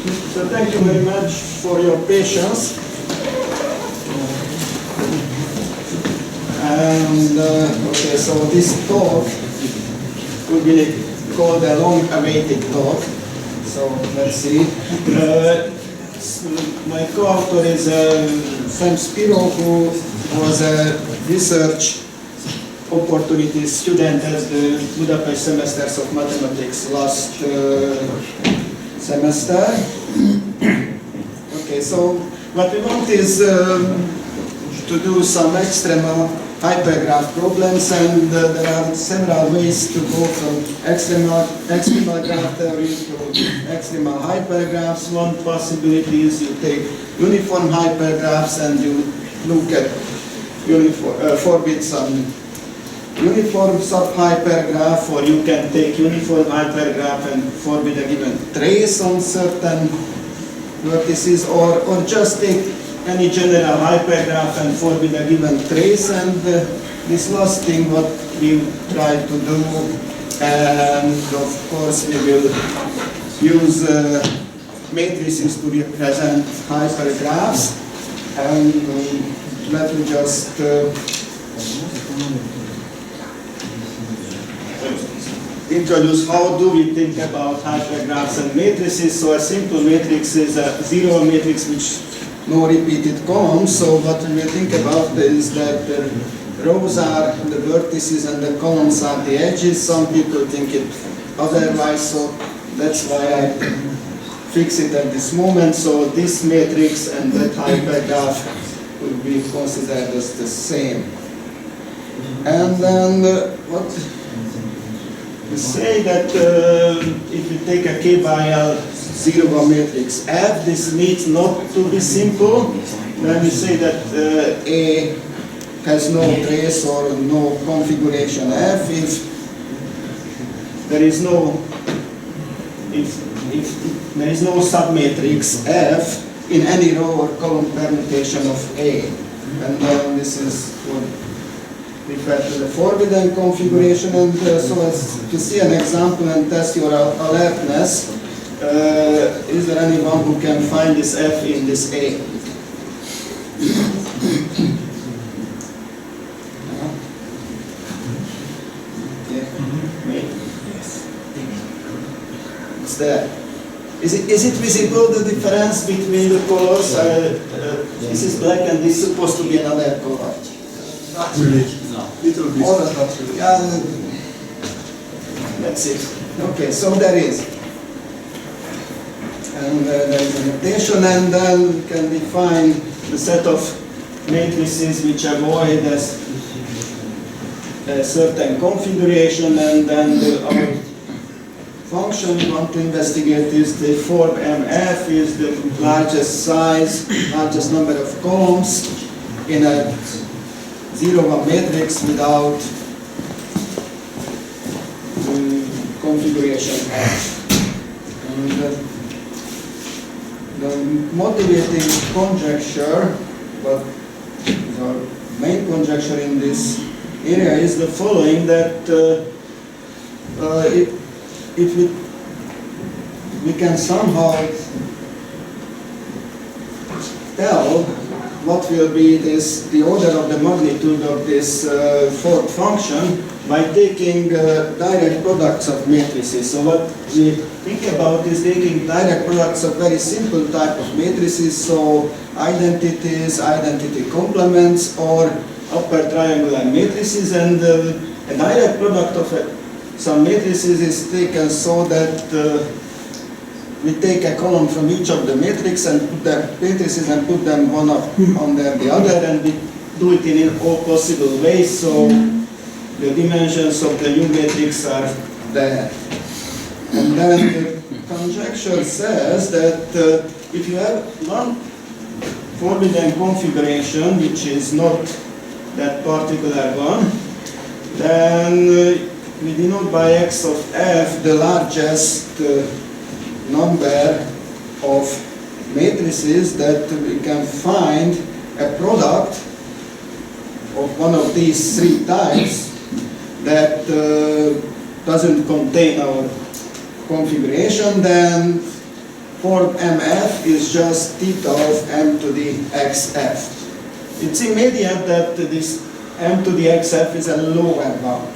So thank you very much for your patience. And okay, so this talk will be called a long-awaited talk. So let's see. My co-author is Sam Spiro, who was a research opportunity student at the Budapest Semesters of Mathematics last semester. Okay, so what we want is to do some extremal hypergraph problems, and there are several ways to go from extremal graph theory to extremal hypergraphs. One possibility is you take uniform hypergraphs and you look at forbid some uniform subhypergraph, or you can take uniform hypergraph and forbid a given trace on certain vertices, or just take any general hypergraph and forbid a given trace. And this last thing what we try to do, and of course we will use matrices to represent hypergraphs. And let me just introduce how do we think about hypergraphs and matrices. So a simple matrix is a zero matrix which no repeated columns. So what we will think about is that the rows are the vertices and the columns are the edges. Some people think it otherwise, so that's why I fix it at this moment. So this matrix and that hypergraph will be considered as the same. And then what we say that if we take a K by L zero matrix F, this needs not to be simple. Then we say that A has no trace or no configuration F if there is no submatrix F in any row or column permutation of A. And then this is what refer to the forbidden configuration. And so as to see an example and test your alertness, is there anyone who can find this F in this A? It's there. Is it visible, the difference between the colors? This is black and this is supposed to be another color. Not really. No. Little bit. Or not really. That's it. Okay, so there is. And there is a notation, and then we can define the set of matrices which avoid a certain configuration, and then our function we want to investigate is the form MF is the largest size, largest number of columns in a 0-1 matrix without configuration F. And the motivating conjecture, but the main conjecture in this area is the following, that if we can somehow tell what will be the order of the magnitude of this fourth function by taking direct products of matrices. So what we think about is taking direct products of very simple type of matrices, so identities, identity complements, or upper triangular matrices, and a direct product of some matrices is taken so that we take a column from each of the matrices and put them one up under the other, and we do it in all possible ways, so the dimensions of the new matrix are there. And then the conjecture says that if you have one forbidden configuration, which is not that particular one, then we denote by x of f the largest number of matrices that we can find a product of one of these three types that doesn't contain our configuration. Then form MF is just theta of m to the xf. It's immediate that this m to the xf is a lower bound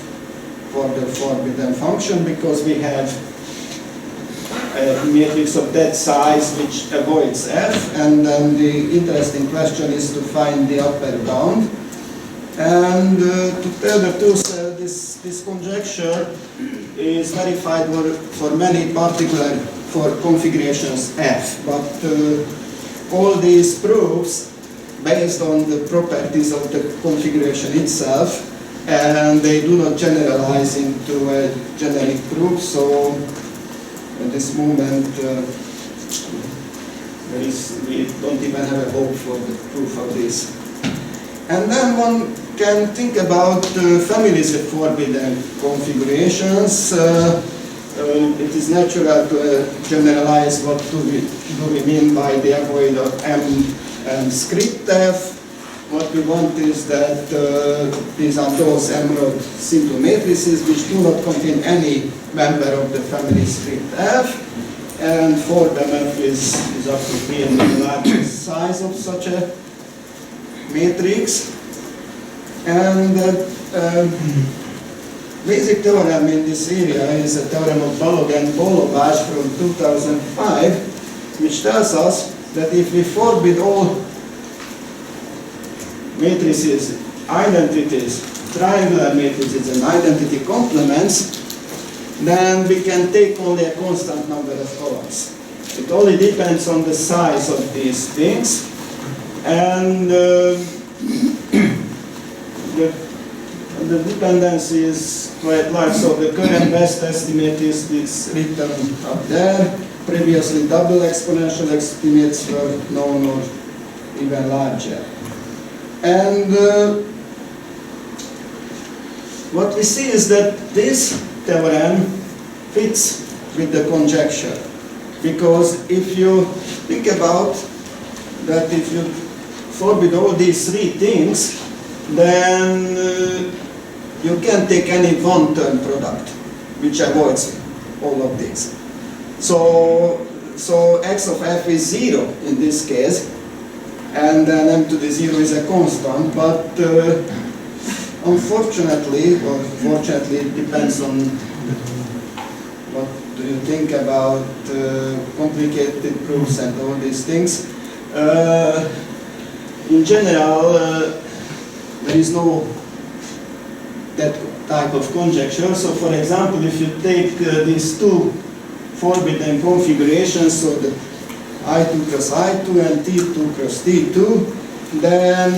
for the forbidden function because we have a matrix of that size which avoids f, and then the interesting question is to find the upper bound. And to tell the truth, this conjecture is verified for many particular for configurations f, but all these proofs based on the properties of the configuration itself, and they do not generalize into a generic proof. So at this moment we don't even have a hope for the proof of this. And then one can think about families of forbidden configurations. It is natural to generalize what do we mean by the avoid of M and script F. What we want is that these are those M-rod simple matrices which do not contain any member of the family script F, and for them F is up to P, and the largest size of such a matrix. And basic theorem in this area is a theorem of Balog and Bolobash from 2005, which tells us that if we forbid all matrices, identities, triangular matrices and identity complements, then we can take only a constant number of columns. It only depends on the size of these things, and the dependency is quite large. So the current best estimate is this written up there. Previously double exponential estimates were known or even larger. And what we see is that this theorem fits with the conjecture, because if you think about that, if you forbid all these three things, then you can take any one-term product which avoids all of these. So x of f is 0 in this case, and then m to the 0 is a constant, but unfortunately, or fortunately, it depends on what do you think about complicated proofs and all these things. In general, there is no that type of conjecture. So for example, if you take these two forbidden configurations, so the I2 cross I2 and T2 cross T2, then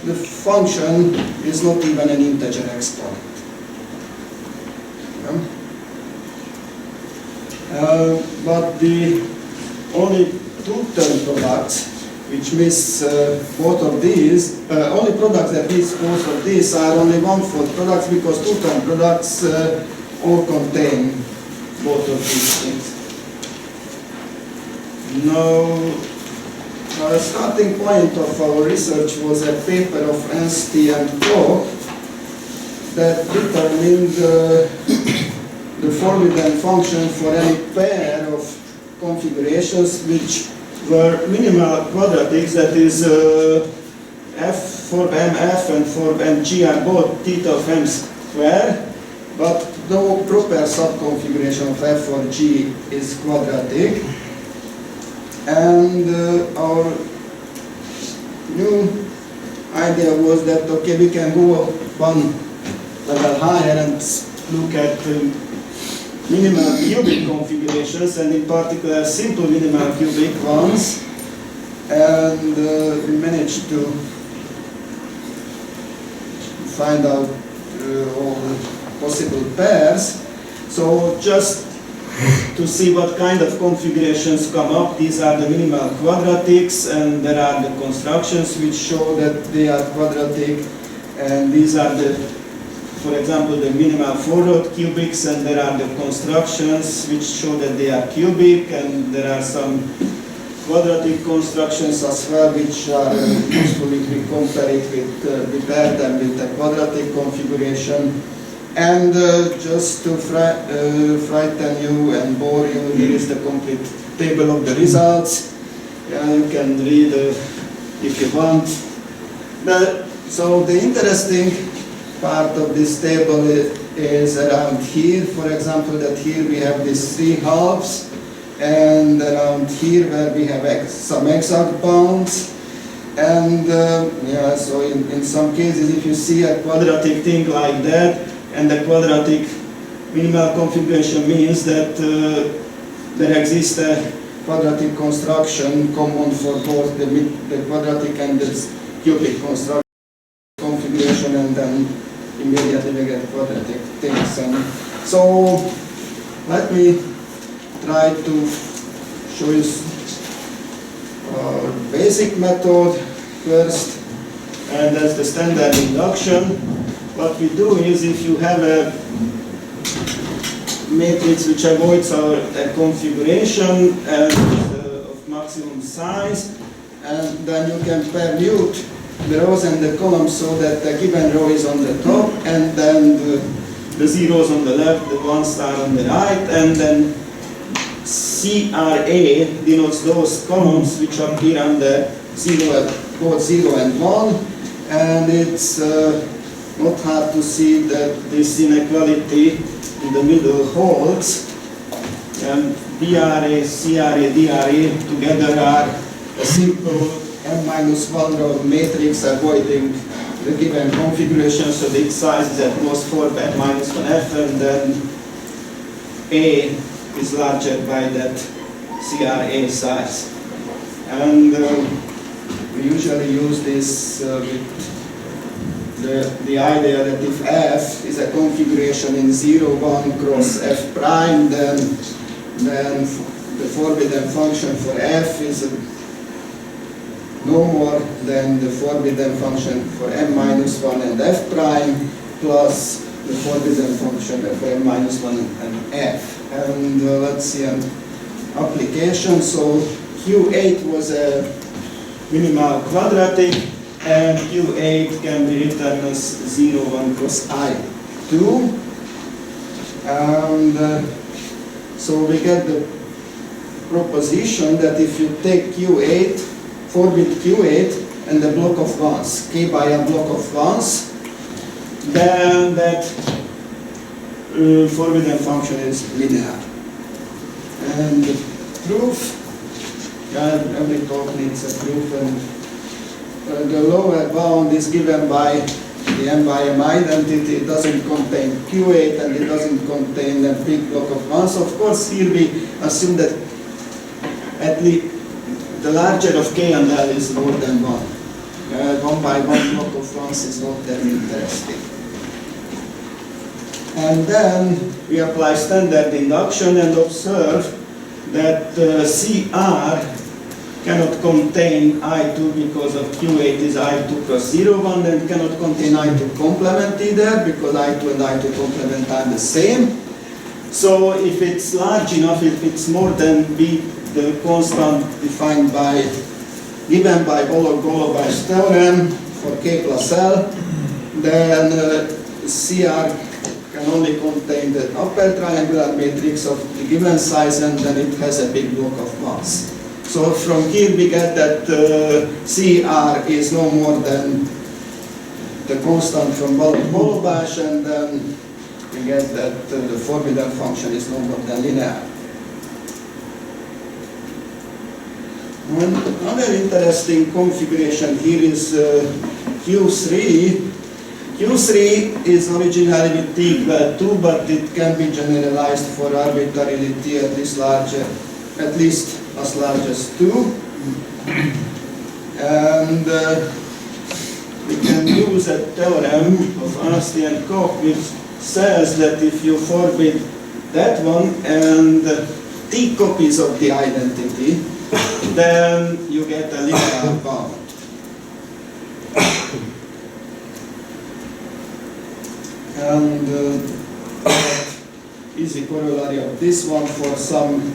the function is not even an integer exponent. But the only two-term products which miss both of these, only products that miss both of these are only one-fold products, because two-term products all contain both of these things. Now, the starting point of our research was a paper of Anstey and Co. that determined the forbidden function for any pair of configurations which were minimal quadratics, that is f for mf and for mg are both theta of m square, but no proper subconfiguration of f for g is quadratic. And our new idea was that, okay, we can go one level higher and look at minimal cubic configurations, and in particular simple minimal cubic ones, and we managed to find out all possible pairs. So just to see what kind of configurations come up, these are the minimal quadratics, and there are the constructions which show that they are quadratic, and these are the, for example, the minimal four-rod cubics, and there are the constructions which show that they are cubic, and there are some quadratic constructions as well, which are useful if we compare it with pair them with a quadratic configuration. And just to frighten you and bore you, here is the complete table of the results. Yeah, you can read if you want. So the interesting part of this table is around here. For example, that here we have these 3 halves, and around here where we have some exact bounds. And yeah, so in some cases, if you see a quadratic thing like that, and the quadratic minimal configuration means that there exists a quadratic construction common for both the quadratic and the cubic construction configuration, and then immediately we get quadratic things. And so let me try to show you basic method first, and that's the standard induction. What we do is, if you have a matrix which avoids a configuration of maximum size, and then you can permute the rows and the columns so that the given row is on the top, and then the zeros on the left, the 1 star on the right, and then CRA denotes those columns which appear on the both 0 and 1, and it's not hard to see that this inequality in the middle holds, and BRA, CRA, DRA together are a simple m-1 row matrix avoiding the given configuration, so the size is at most 4 by -1f, and then A is larger by that CRA size. And we usually use this with the idea that if f is a configuration in 0, 1 cross f prime, then the forbidden function for f is no more than the forbidden function for m-1 and f prime plus the forbidden function for m-1 and f. And let's see an application. So Q8 was a minimal quadratic, and Q8 can be written as 0, 1 cross I2. And so we get the proposition that if you take Q8, forbid Q8, and the block of ones, K by a block of ones, then that forbidden function is linear. And the proof, every talk needs a proof, and the lower bound is given by the m by m identity. It doesn't contain Q8 and it doesn't contain a big block of ones. Of course, here we assume that at least the larger of K and L is more than 1. 1 by 1 block of ones is not that interesting. And then we apply standard induction and observe that CR cannot contain I2 because of Q8 is I2 cross 0, 1, and cannot contain I2 complement either because I2 and I2 complement are the same. So if it's large enough, if it's more than B, the constant defined by, given by Golub-Goloba's theorem for K plus L, then CR can only contain the upper triangular matrix of the given size, and then it has a big block of ones. So from here we get that CR is no more than the constant from Golub-Goloba's, and then we get that the forbidden function is no more than linear. Another interesting configuration here is Q3. Q3 is originally with t equal 2, but it can be generalized for arbitrarily t at least as large as 2. And we can use a theorem of Arsti and Koch which says that if you forbid that one and t copies of the identity, then you get a linear bound. And easy corollary of this one for some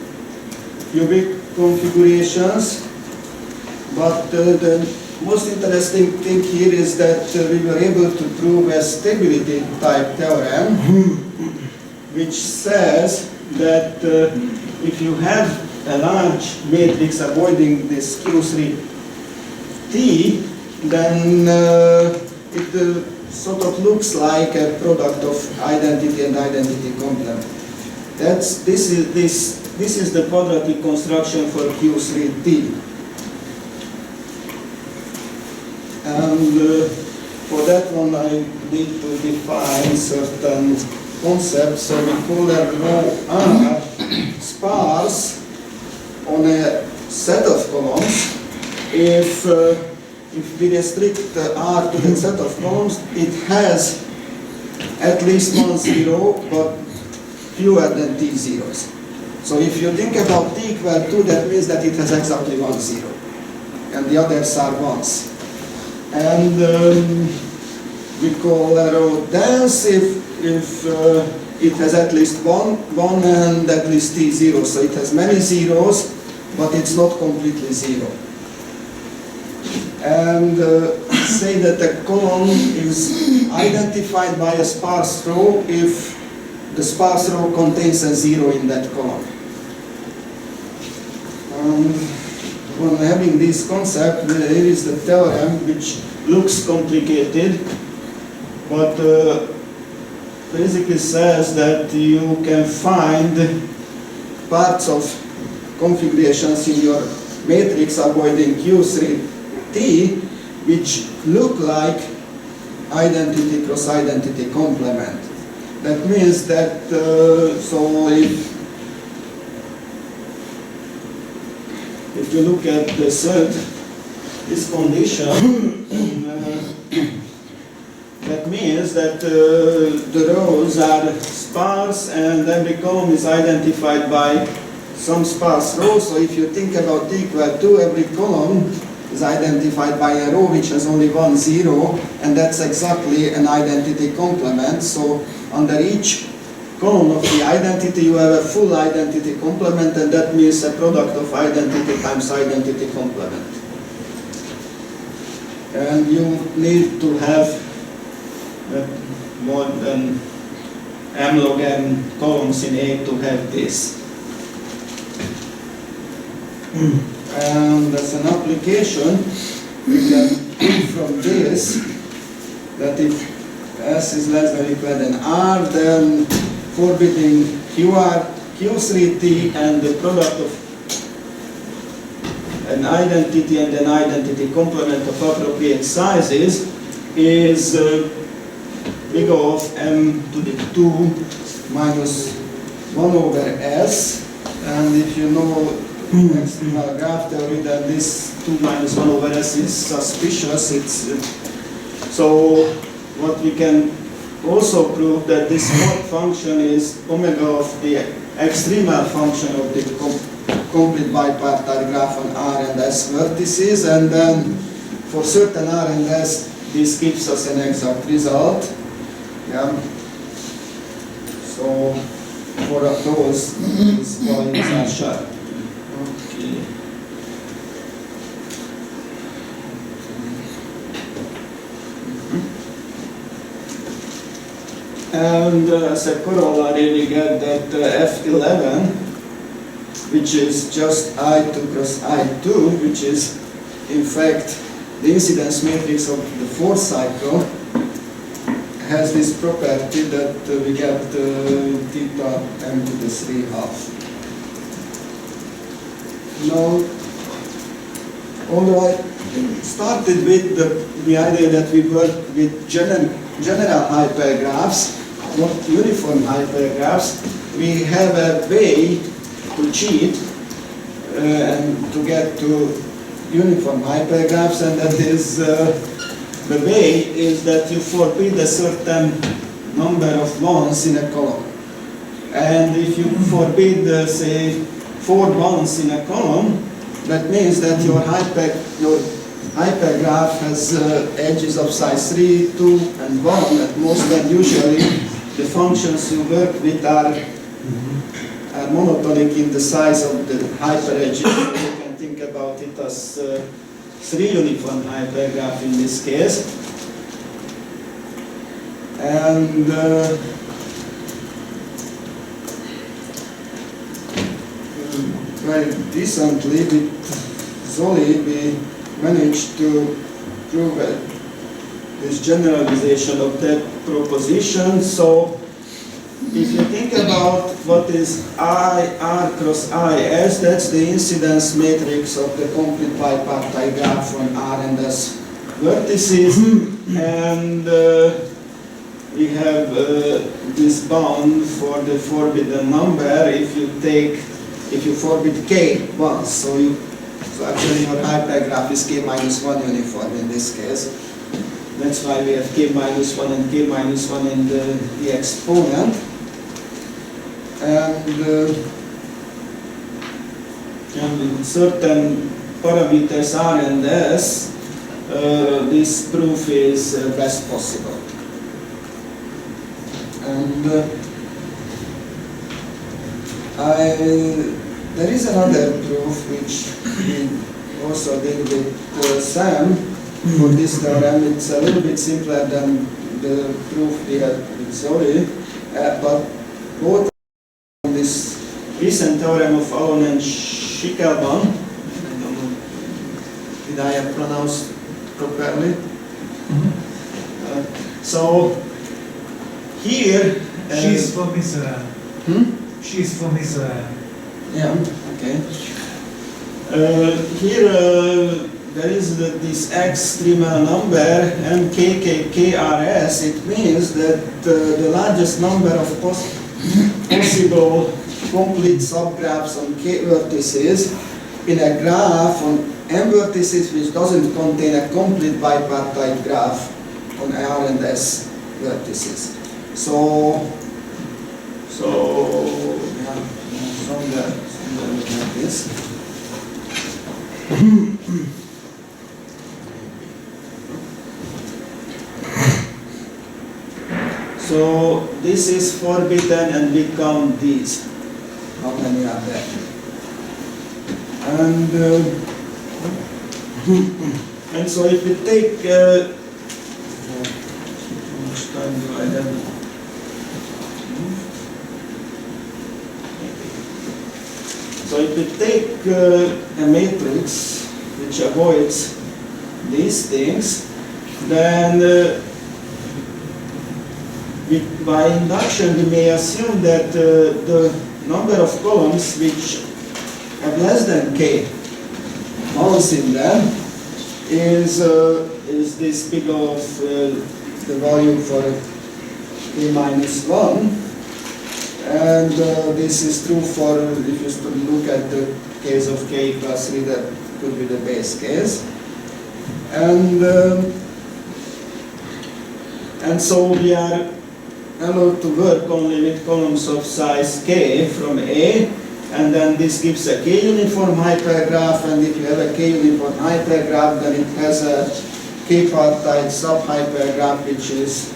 cubic configurations. But the most interesting thing here is that we were able to prove a stability type theorem which says that if you have a large matrix avoiding this Q3T, then it sort of looks like a product of identity and identity complement. This is the quadratic construction for Q3T. And for that one I need to define certain concepts. So we call them rho R sparse on a set of columns. If we restrict R to the set of columns, it has at least one zero, but fewer than T zeros. So if you think about T equal 2, that means that it has exactly one zero, and the others are ones. And we call rho dense if it has at least one and at least T zeros. So it has many zeros, but it's not completely zero. And say that a column is identified by a sparse row if the sparse row contains a zero in that column. When having this concept, here is the theorem, which looks complicated, but basically says that you can find parts of configurations in your matrix avoiding Q3T which look like identity cross identity complement. That means that so if you look at this condition, that means that the rows are sparse and every column is identified by some sparse row. So if you think about T equal 2, every column is identified by a row which has only one zero, and that's exactly an identity complement. So under each column of the identity you have a full identity complement, and that means a product of identity times identity complement. And you need to have more than m log n columns in A to have this. And as an application, we can prove from this that if S is less than or equal than R, then forbidding Q3T and the product of an identity and an identity complement of appropriate sizes is big O of m to the 2 minus 1 over S. And if you know external graph theory, then this 2 minus 1 over S is suspicious. So what we can also prove that this mode function is omega of the extremal function of the complete bipartite graph on R and S vertices, and then for certain R and S this gives us an exact result. Yeah. So for those, these values are sharp. Okay. And as a corollary, we get that F11, which is just I2 cross I2, which is in fact the incidence matrix of the fourth cycle, has this property that we get theta m to the 3/2. Now, alright, started with the idea that we work with general hypergraphs, not uniform hypergraphs. We have a way to cheat and to get to uniform hypergraphs, and that is the way is that you forbid a certain number of ones in a column. And if you forbid, say, 4 ones in a column, that means that your hypergraph has edges of size 3, 2, and 1 at most, and usually the functions you work with are monotonic in the size of the hyperedges. So you can think about it as 3 uniform hypergraph in this case. And very decently with Zoli, we managed to prove this generalization of that proposition. So if you think about what is I R cross I S, that's the incidence matrix of the complete bipartite graph on R and S vertices, and we have this bound for the forbidden number if you forbid k once. So actually your hypergraph is k minus 1 uniform in this case. That's why we have k minus 1 and k minus 1 in the exponent. And with certain parameters R and S, this proof is best possible. And there is another proof which we also did with Sam for this theorem. It's a little bit simpler than the proof we had with Zoli, but both this recent theorem of Aron and Schickelmann, I don't know, did I have pronounced properly? So here she's from Israel. She's from Israel. Yeah, okay. Here there is this extremal number MKKKRS. It means that the largest number of possible complete subgraphs on K vertices in a graph on M vertices which doesn't contain a complete bipartite graph on R and S vertices. So yeah, somewhere like this. So this is forbidden and we count these. How many are there? And so if we take how much time do I have? So if we take a matrix which avoids these things, then by induction we may assume that the number of columns which have less than k columns in them is this big of the value for k minus 1. And this is true for, if you look at the case of k equals 3, that could be the base case. And so we are allowed to work only with columns of size k from A, and then this gives a k-uniform hypergraph, and if you have a k-uniform hypergraph, then it has a k-partite subhypergraph, which is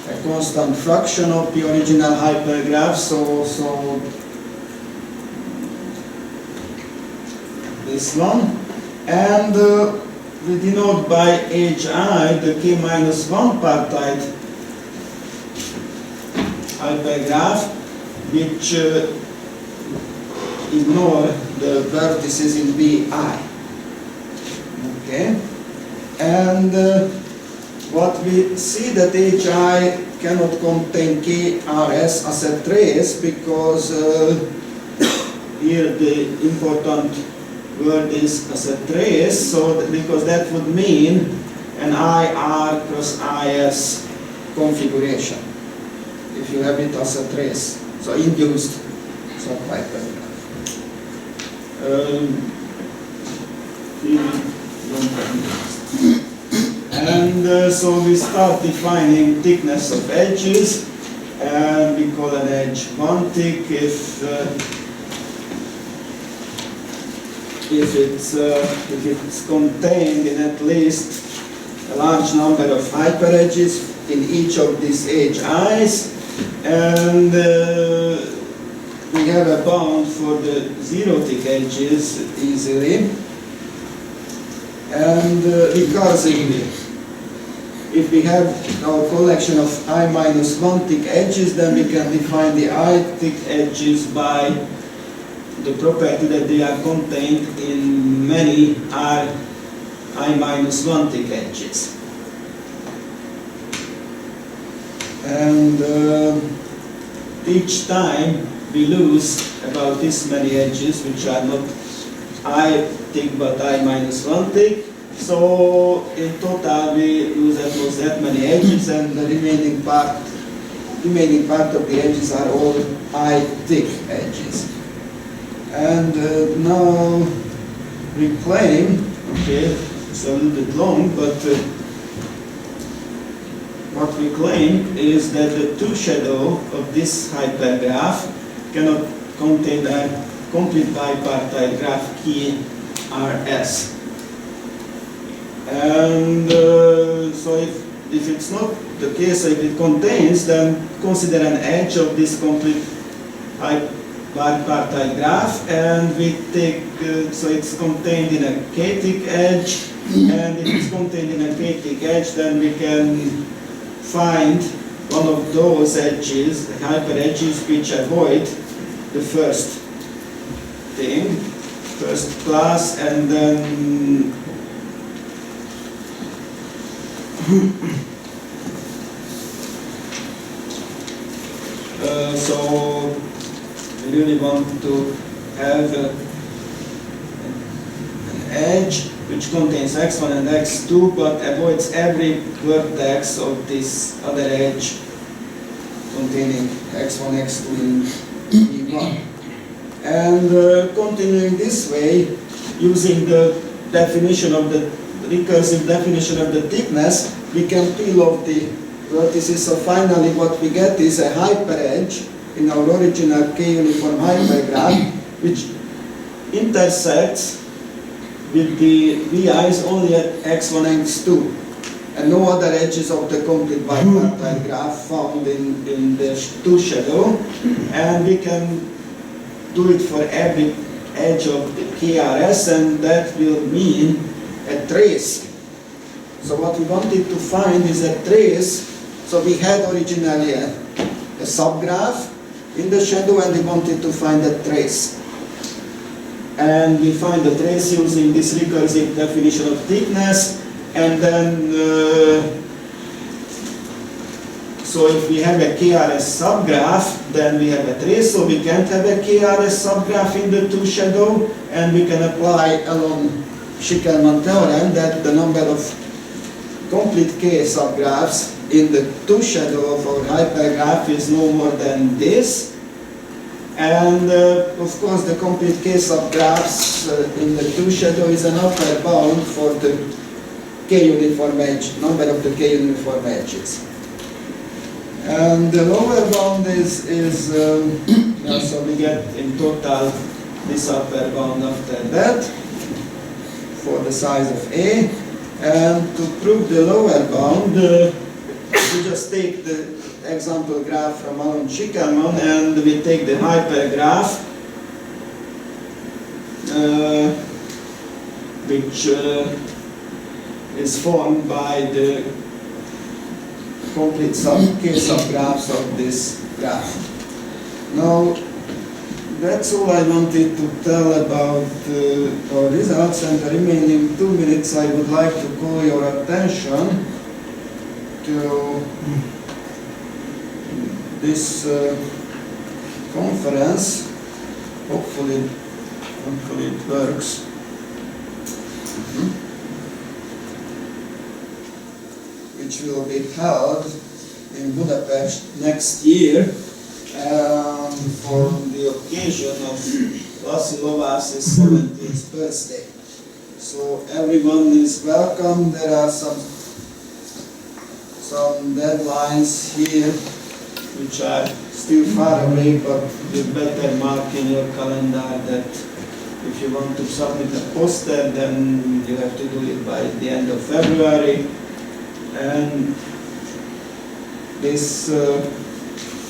a constant fraction of the original hypergraph. So this one, and we denote by HI the k minus 1 partite hypergraph, which ignore the vertices in BI. Okay, and what we see that HI cannot contain KRS as a trace, because here the important word is as a trace, so because that would mean an IR cross IS configuration if you have it as a trace, so induced subhypergraph. And so we start defining thickness of edges, and we call an edge 1 thick if it's contained in at least a large number of hyperedges in each of these HIs, and we have a bound for the zero-thick edges easily. And recursively, if we have our collection of I minus 1 thick edges, then we can define the I thick edges by the property that they are contained in many I-1 thick edges. And each time we lose about this many edges, which are not I thick but I-1 thick. So in total we lose almost that many edges, and the remaining part of the edges are all I thick edges. And now we claim, okay, it's a little bit long, but what we claim is that the two shadow of this hypergraph cannot contain a complete bipartite graph KRS. And so if it's not the case, if it contains, then consider an edge of this complete bipartite graph, and we take, so it's contained in a k-thick edge, and if it's contained in a k-thick edge, then we can find one of those edges, the hyperedges, which avoid the first thing, first class, and then so we really want to have an edge which contains x1 and x2 but avoids every vertex of this other edge containing x1, x2 in E1. And continuing this way, using the definition of the recursive definition of the thickness, we can peel off the vertices. So finally what we get is a hyperedge in our original K-uniform hypergraph, which intersects with the VI's only at x1 and x2, and no other edges of the complete bipartite graph found in the two shadow, and we can do it for every edge of the KRS, and that will mean a trace. So what we wanted to find is a trace. So we had originally a subgraph in the shadow, and we wanted to find a trace. And we find the trace using this recursive definition of thickness, and then so if we have a KRS subgraph, then we have a trace. So we can't have a KRS subgraph in the two shadow, and we can apply along Schickelmann theorem that the number of complete K subgraphs in the two shadow of our hypergraph is no more than this. And of course the complete K subgraphs in the two shadow is an upper bound for the K uniform edge, number of the K uniform edges. And the lower bound is so we get in total this upper bound after that for the size of A. And to prove the lower bound, we just take the example graph from Alan Schickelmann, and we take the hypergraph which is formed by the complete K subgraphs of this graph. Now that's all I wanted to tell about our results, and the remaining 2 minutes I would like to call your attention to this conference. Hopefully it works. Which will be held in Budapest next year for the occasion of Laci Lovász's 70th birthday. So everyone is welcome. There are some deadlines here which are still far away, but you better mark in your calendar that if you want to submit a poster, then you have to do it by the end of February. And this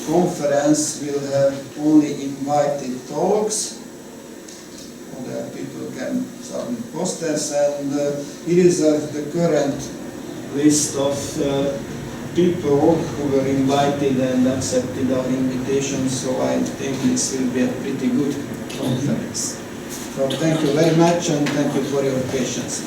conference will have only invited talks. Other people can submit posters, and here is the current list of people who were invited and accepted our invitation, so I think this will be a pretty good conference. So thank you very much and thank you for your patience.